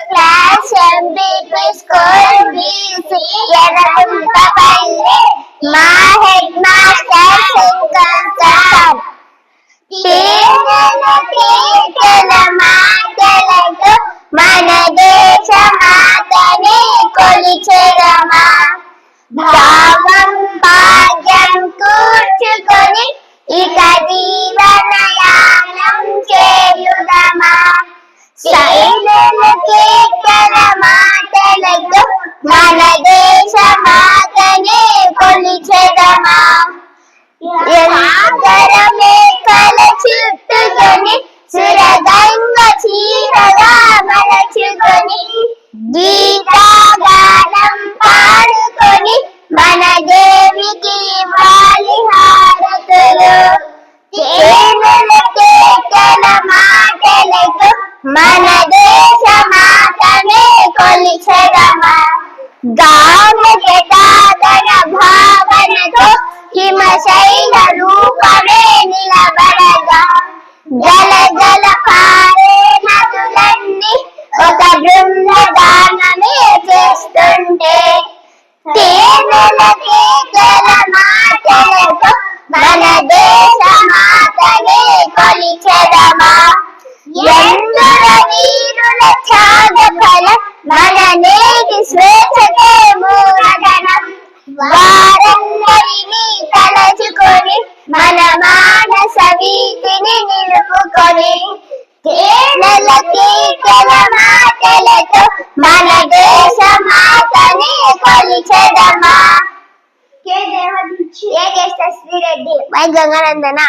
class MPP school BC Erraguntapalli మా head master Singam sir కీర్తన మాటలతో మన దేశ మాతని కొలిచెదమా భావం భాగ్యం కూర్చుకొని ఇక జీవనయానం చేయుదమా శైలుల కీర్తన మాటలతో మన దేశ మాతని కొలిచెదమా సాగర మేకల చుట్టుకొని సురగంగ చీరగా మలచుకొని గీతాగానం పాడుకొని మన దేవికి ఇవ్వాలి హారతులు కేవల కేకల మాటలతో మన దేశ మాతనే కొలిచెదమా గామగతాగన భావనతో హిమశైల రూపమే నిలబడగా జల జల పారే నదులన్నీ ఒక బృందగానమే చేస్తుంటే తేనెల కేకల మాటలతో మన దేశ మాతనే కొలిచెదమా ఎందర వీరుల త్యాగ ఫలం మన నేటి స్వేచ్ఛకే మూలధనం వారందరినీ తలచుకొని మన మానస వీధిని నిలుపుకొని కేవల కేకల మాటలతో మన దేశ మాతని కొలిచెదమా కే శ్రీరెడ్డి వై గంగానందన